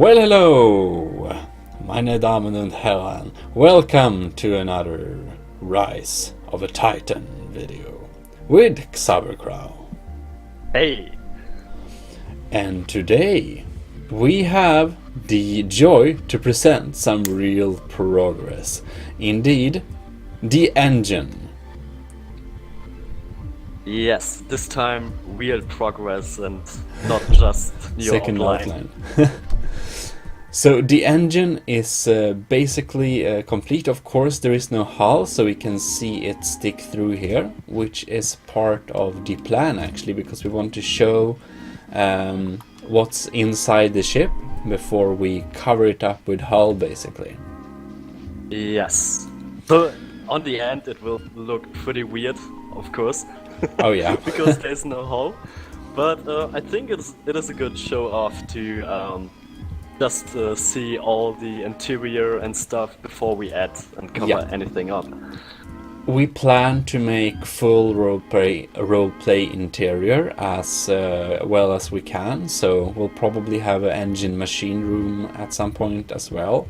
Well, hello, meine Damen und Herren. Welcome to another Rise of a Titan video with Xaubercrow. Hey! And today we have the joy to present some real progress. Indeed, the engine. Yes, this time real progress and not just your Second outline. So the engine is basically complete. Of course, there is no hull, so we can see it stick through here, which is part of the plan actually, because we want to show what's inside the ship before we cover it up with hull, basically. Yes. So on the end it will look pretty weird, of course. Oh yeah. Because there's no hull. But I think it is a good show off to just see all the interior and stuff before we add and cover anything up. We plan to make full roleplay interior as well as we can, so we'll probably have an engine machine room at some point as well,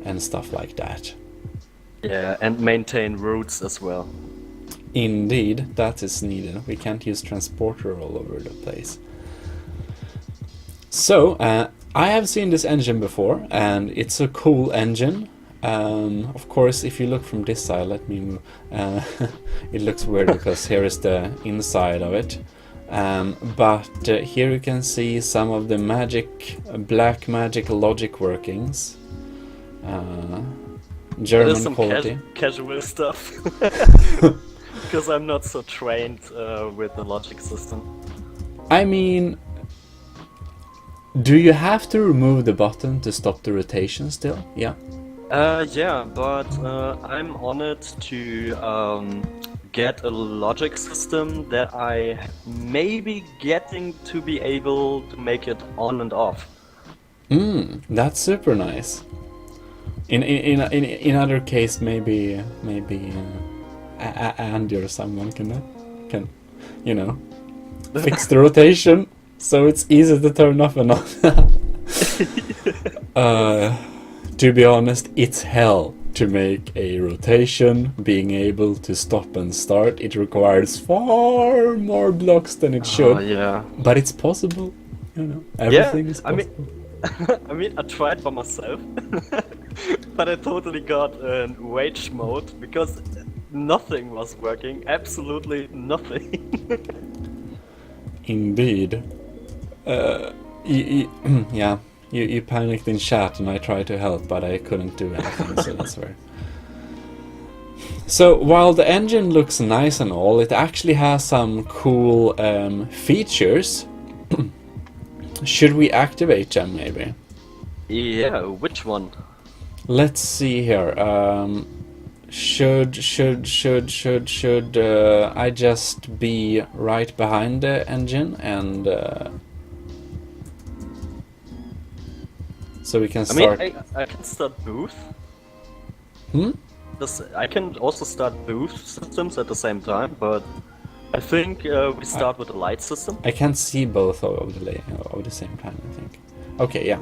and stuff like that. Yeah, and maintain routes as well. Indeed, that is needed. We can't use transporter all over the place. So, I have seen this engine before, and it's a cool engine. Of course, if you look from this side, let me move. It looks weird because here is the inside of it. But here you can see some of the black magic logic workings. German some quality. Casual stuff. Because I'm not so trained with the logic system. I mean, do you have to remove the button to stop the rotation still? Yeah. Yeah, but I'm on it to get a logic system that I may be getting to be able to make it on and off. That's super nice. In other case, maybe Andy or someone can fix the rotation so it's easy to turn off and on. To be honest, it's hell to make a rotation. Being able to stop and start, it requires far more blocks than it should. Yeah. But it's possible, everything is possible. I mean, I tried by myself, but I totally got in rage mode because nothing was working, absolutely nothing. Indeed. You panicked in chat and I tried to help, but I couldn't do anything, so that's weird. So, while the engine looks nice and all, it actually has some cool features. Should we activate them, maybe? Yeah, which one? Let's see here. Should I just be right behind the engine and so we can start? I can start both. Hmm? I can also start both systems at the same time, but I think we start with the light system. I can't see both of the same time, I think. Okay, yeah.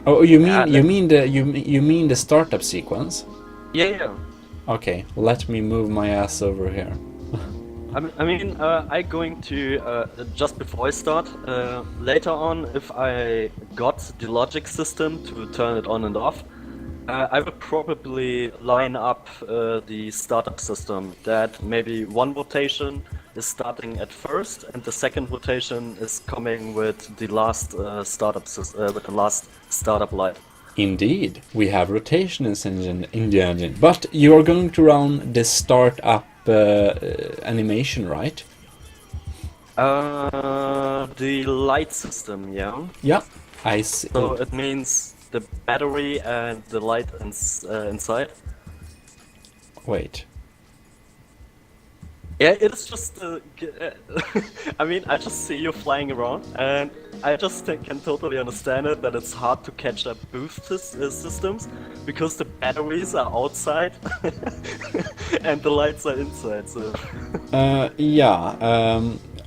Oh, you mean the startup sequence? Yeah. Okay, let me move my ass over here. I'm going to, just before I start, later on, if I got the logic system to turn it on and off, I will probably line up the startup system, that maybe one rotation is starting at first and the second rotation is coming with the last startup light. Indeed, we have rotation in the engine, but you are going to run the startup animation, right? The light system, yeah. Yeah, I see. So it means the battery and the light inside. Wait. Yeah, it's just. I just see you flying around, and I just can totally understand it that it's hard to catch up both systems because the batteries are outside and the lights are inside. So. Yeah.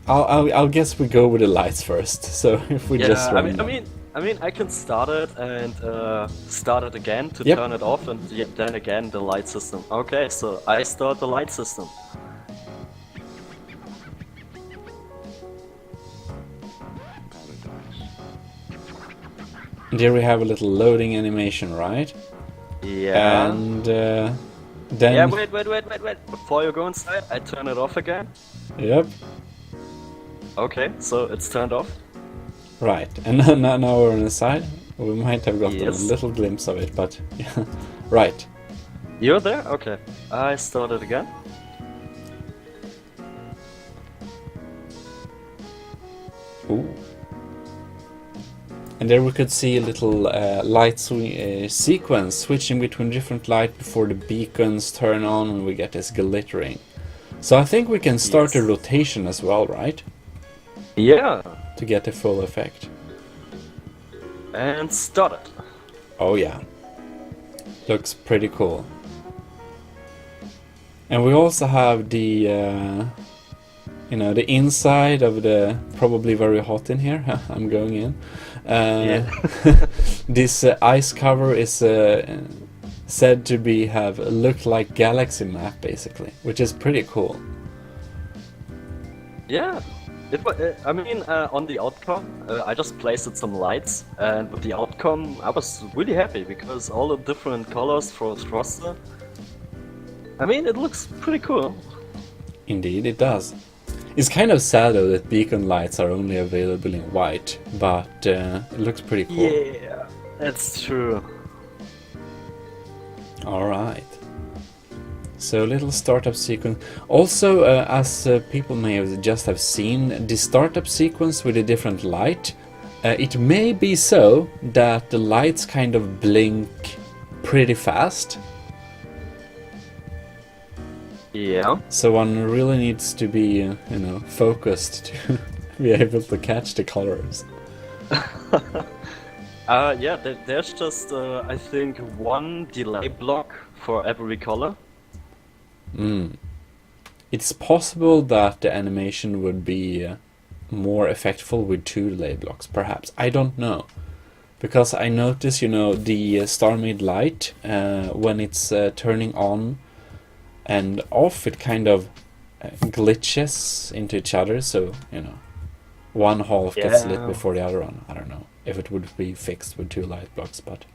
I'll guess we go with the lights first. So if we just run. I mean, I can start it and start it again to Yep. turn it off, and then again the light system. Okay, so I start the light system. And here we have a little loading animation, right? Yeah. And Yeah, then... wait. Before you go inside, I turn it off again. Yep. Okay, so it's turned off. Right, and now we're inside. We might have gotten Yes. a little glimpse of it, but yeah. Right. You're there? Okay. I start it again. Ooh. And there we could see a little light sequence switching between different light before the beacons turn on and we get this glittering. So I think we can start a Yes. rotation as well, right? Yeah. To get the full effect. And start it. Oh yeah. Looks pretty cool. And we also have the, the inside of the, probably very hot in here, I'm going in. Yeah. This ice cover is said to have looked like galaxy map basically, which is pretty cool. Yeah. I mean, on the outcome, I just pasted some lights, and with the outcome, I was really happy because all the different colors for thruster. I mean, it looks pretty cool. Indeed, it does. It's kind of sad though that beacon lights are only available in white, but it looks pretty cool. Yeah, that's true. Alright. So little startup sequence. Also, as people may have just have seen, the startup sequence with a different light, it may be so that the lights kind of blink pretty fast. Yeah. So one really needs to be, focused to be able to catch the colors. Yeah, there's just, I think, one delay block for every color. It's possible that the animation would be more effectful with 2 delay blocks, perhaps. I don't know. Because I notice, the StarMade light, when it's turning on and off, it kind of glitches into each other, so, one half gets lit before the other one. I don't know if it would be fixed with 2 light blocks, but...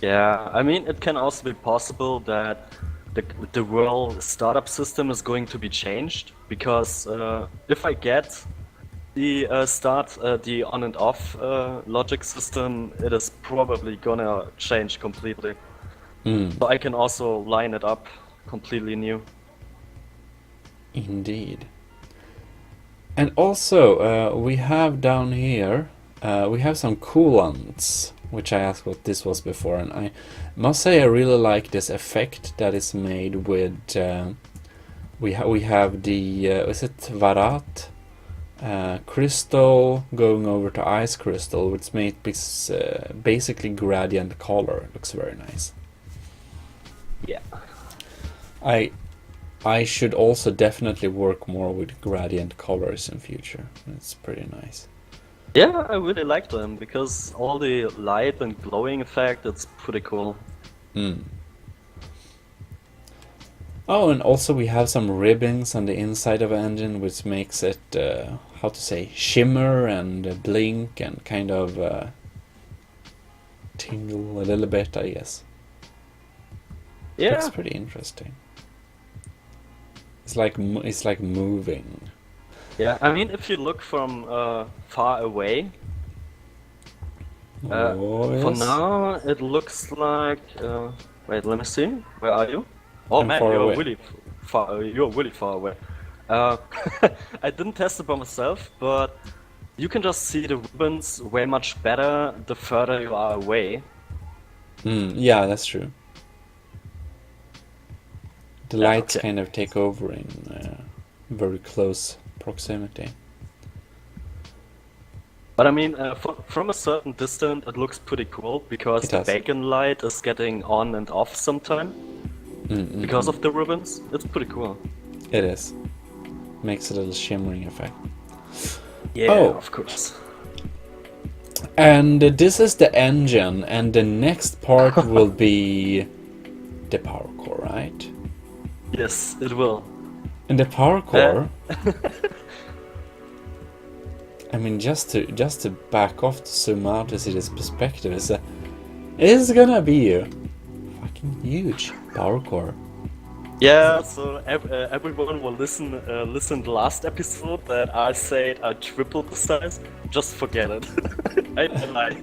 Yeah, I mean, it can also be possible that the world startup system is going to be changed, because if I get the the on and off logic system, it is probably gonna change completely. So I can also line it up completely new. Indeed. And also, we have down here, we have some coolants, which I asked what this was before, and I must say I really like this effect that is made with, we have the, is it Varat? Crystal going over to ice crystal, which makes basically gradient color. It looks very nice. Yeah. I should also definitely work more with gradient colors in future. It's pretty nice. Yeah, I really like them because all the light and glowing effect, it's pretty cool. Oh, and also we have some ribbons on the inside of the engine, which makes it, how to say, shimmer and blink and kind of tingle a little bit, I guess. Yeah. Looks pretty interesting. It's like moving. Yeah, I mean, if you look from far away, Oh, for yes. now it looks like. Wait, let me see. Where are you? Oh I'm man, far you're away. really far. You're really far away. I didn't test it by myself, but you can just see the ribbons way much better the further you are away. Yeah, that's true. The Yeah, lights okay. kind of take over in very close proximity. But I mean, from a certain distance, it looks pretty cool because It the does. bacon light is getting on and off sometime because of the ribbons. It's pretty cool. It is. Makes a little shimmering effect. Yeah, Oh. of course. And this is the engine, and the next part will be the power core, right? Yes, it will. And the power core, I mean, just to back off to zoom out to see this perspective, it's gonna be a fucking huge power core. Yeah, so everyone will listen the last episode that I said I tripled the size. Just forget it. I lied.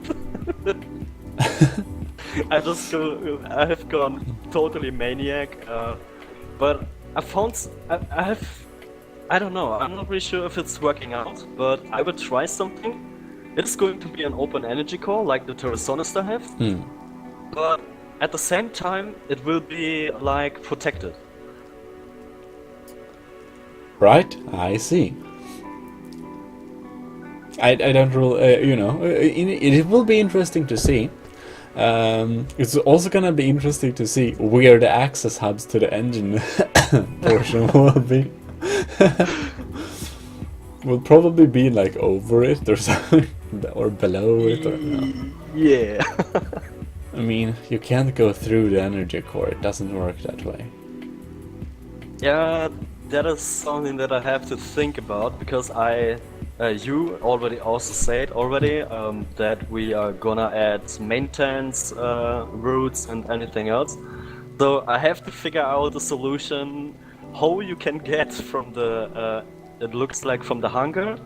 I have gone totally maniac. But I don't know. I'm not really sure if it's working out, but I will try something. It's going to be an open energy core like the Terrasonister have, but at the same time it will be like protected. Right, I see. I don't really, it will be interesting to see. It's also gonna be interesting to see where the access hubs to the engine portion will be. Will probably be like over it or something, or below it, or no. Yeah. I mean, you can't go through the energy core. It doesn't work that way. Yeah, that is something that I have to think about because you already also said that we are gonna add maintenance routes and anything else. So I have to figure out a solution how you can get from the it looks like from the hangar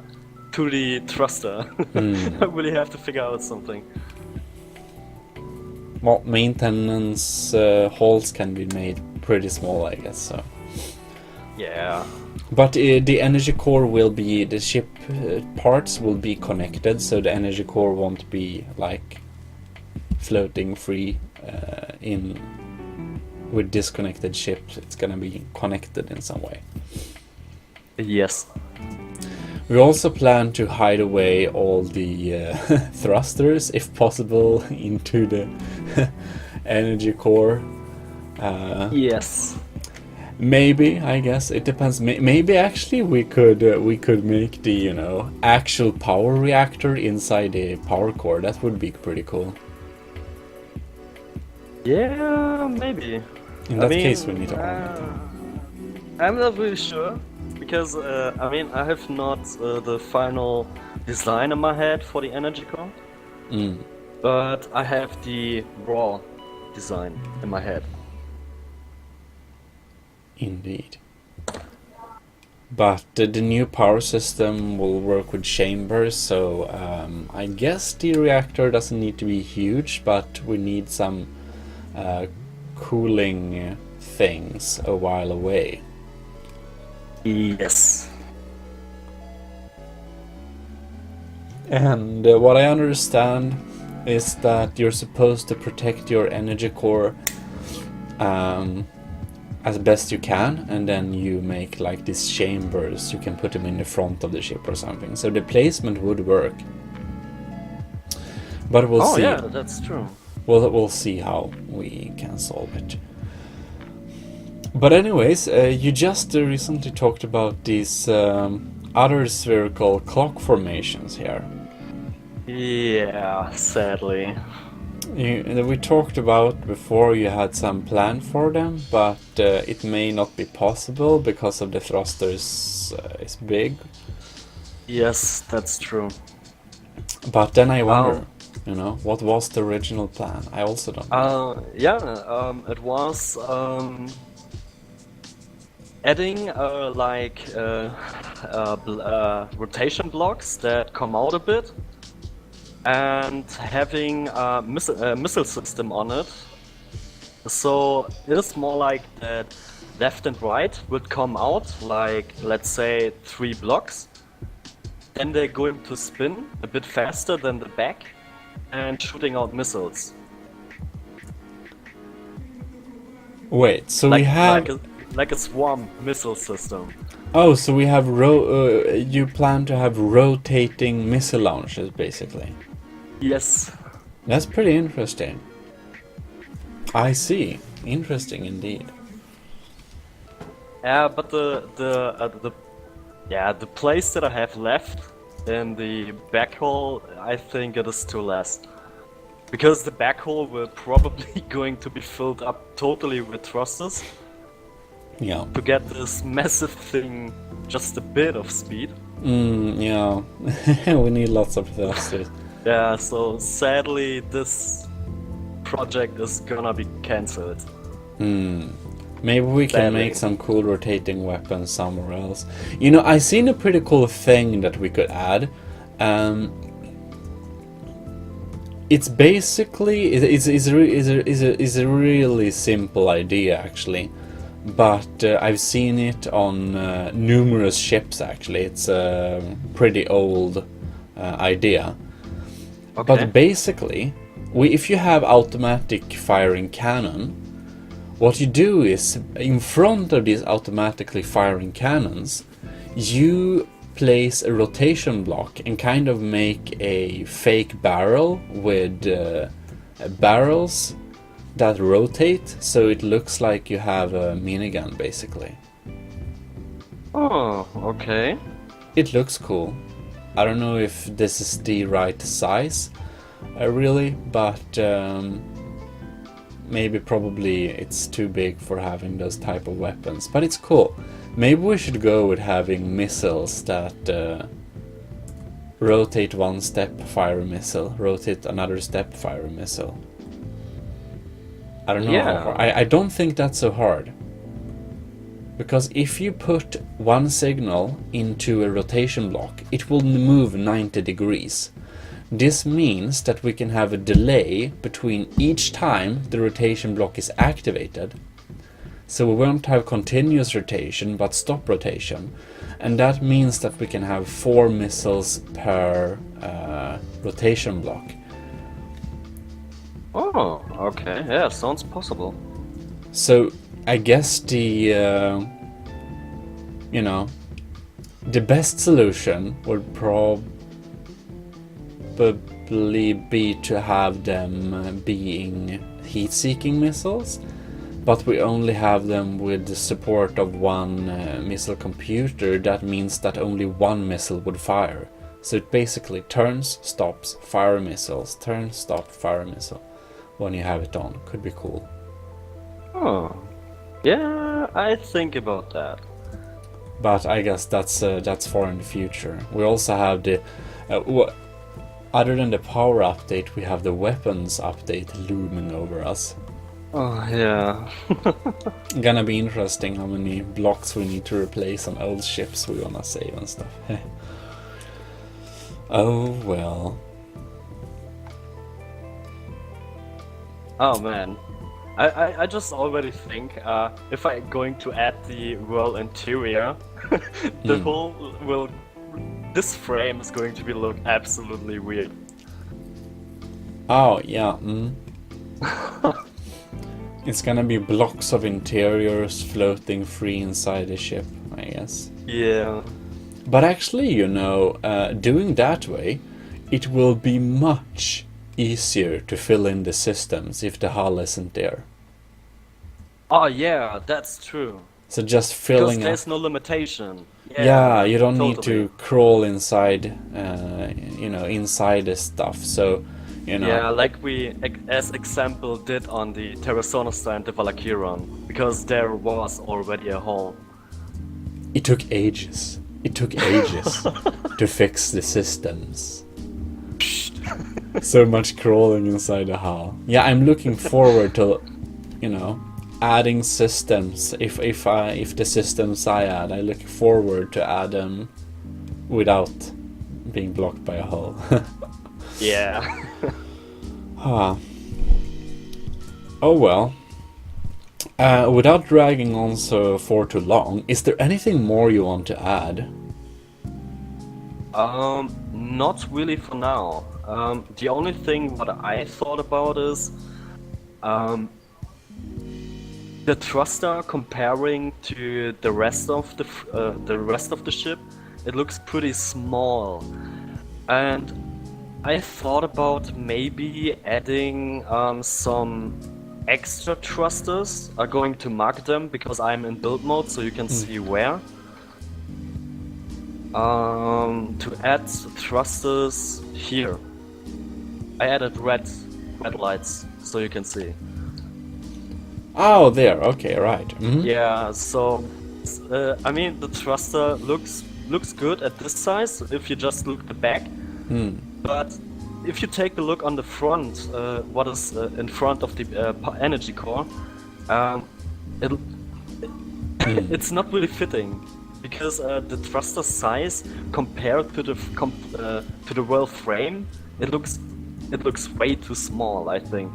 to the thruster. I really have to figure out something. Well, maintenance halls can be made pretty small, I guess. So. Yeah. But the energy core will be, the ship parts will be connected, so the energy core won't be like floating free in with disconnected ships. It's gonna be connected in some way. Yes. We also plan to hide away all the thrusters, if possible, into the energy core. Yes. Maybe, I guess it depends. Maybe actually we could make the actual power reactor inside the power core. That would be pretty cool. Yeah, maybe. In that case, we need to arm it. I'm not really sure because I have not the final design in my head for the energy core, but I have the raw design in my head. Indeed. But the new power system will work with chambers, so I guess the reactor doesn't need to be huge, but we need some cooling things a while away. Yes. And what I understand is that you're supposed to protect your energy core as best you can, and then you make like these chambers. You can put them in the front of the ship or something. So the placement would work. But we'll see. Oh yeah, that's true. We'll see how we can solve it. But anyways, you just recently talked about these other spherical clock formations here. Yeah, sadly. We talked about before you had some plan for them, but it may not be possible because of the thrusters is big. Yes, that's true. But then I wonder, what was the original plan? I also don't know. It was adding rotation blocks that come out a bit, and having a missile system on it. So it is more like that left and right would come out like, let's say, 3 blocks. Then they're going to spin a bit faster than the back and shooting out missiles. Wait, so we have... Like a swarm missile system. Oh, so we have you plan to have rotating missile launchers, basically. Yes. That's pretty interesting. I see. Interesting indeed. Yeah, but the place that I have left in the back hole, I think it is too less. Because the back hole will probably going to be filled up totally with thrusters Yeah. to get this massive thing just a bit of speed. Yeah. We need lots of thrusters. Yeah, so sadly this project is gonna be cancelled. Maybe we can Sadly. make some cool rotating weapons somewhere else. You know, I seen a pretty cool thing that we could add. It's basically it's a really simple idea actually, but I've seen it on numerous ships actually. It's a pretty old idea. Okay. But basically, if you have automatic firing cannon, what you do is, in front of these automatically firing cannons, you place a rotation block and kind of make a fake barrel with barrels that rotate, so it looks like you have a minigun basically. Oh, okay. It looks cool. I don't know if this is the right size, really, but maybe probably it's too big for having those type of weapons. But it's cool. Maybe we should go with having missiles that rotate one step, fire a missile, rotate another step, fire a missile. I don't know how Yeah. hard. I don't think that's so hard. Because if you put one signal into a rotation block, it will move 90 degrees. This means that we can have a delay between each time the rotation block is activated. So we won't have continuous rotation, but stop rotation. And that means that we can have 4 missiles per rotation block. Oh, okay. Yeah, sounds possible. So I guess the the best solution would probably be to have them being heat-seeking missiles, but we only have them with the support of one missile computer. That means that only one missile would fire. So it basically turns, stops, fire missiles, turn, stop, fire missile when you have it on. Could be cool. Oh, yeah, I think about that. But I guess that's far in the future. We also have the other than the power update, we have the weapons update looming over us. Oh, yeah. Gonna be interesting how many blocks we need to replace on old ships we wanna save and stuff. Oh well. Oh man, I just already think if I'm going to add the world interior, the whole this frame is going to be look absolutely weird. Oh yeah. It's gonna be blocks of interiors floating free inside the ship, I guess. Yeah. But actually, doing that way, it will be much easier to fill in the systems if the hull isn't there. Oh yeah, that's true. So just Because filling there's up. no limitation. Yeah, you don't need totally. to crawl inside, inside the stuff. So, Yeah, like we, as example, did on the Terrasonosta and the Valakiron, because there was already a hole. it took ages. It took ages to fix the systems. So much crawling inside the hull. Yeah, I'm looking forward to, adding systems. If the systems I add, I look forward to add them without being blocked by a hull. Yeah. Oh well. Without dragging on for too long, is there anything more you want to add? Not really for now. The only thing what I thought about is the thruster comparing to the rest of the ship. It looks pretty small, and I thought about maybe adding some extra thrusters. I'm going to mark them because I'm in build mode, so you can see where. To add thrusters here, I added red lights so you can see. Oh, there. Okay, right. Mhm. Yeah, so I mean the thruster looks good at this size if you just look at the back. But if you take a look on the front, what is in front of the energy core, it it's not really fitting because the thruster size compared to the royal frame, it looks way too small, I think.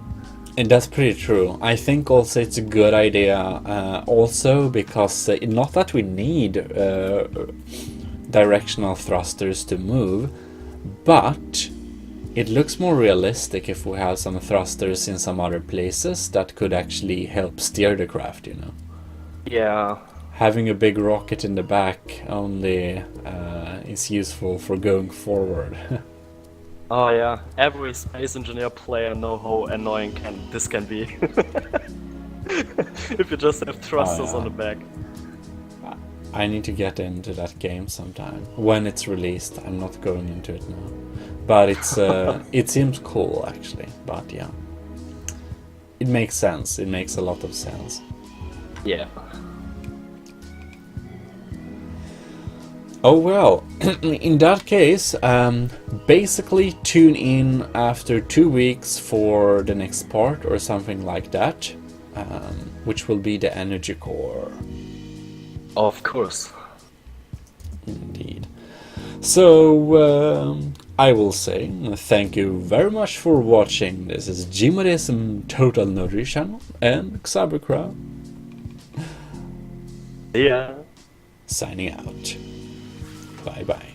And that's pretty true. I think also it's a good idea, also because not that we need directional thrusters to move, but it looks more realistic if we have some thrusters in some other places that could actually help steer the craft, you know. Yeah. Having a big rocket in the back only is useful for going forward. Oh yeah, every space engineer player know how annoying this can be. If you just have thrusters on the back. I need to get into that game sometime. When it's released, I'm not going into it now. But it's it seems cool actually. But yeah. It makes sense. It makes a lot of sense. Yeah. Oh well, in that case, basically tune in after 2 weeks for the next part or something like that, which will be the energy core. Of course. Indeed. So, I will say thank you very much for watching. This is Gmodism Total Nerdery Channel and Xaubercrow Yeah. signing out. Bye bye.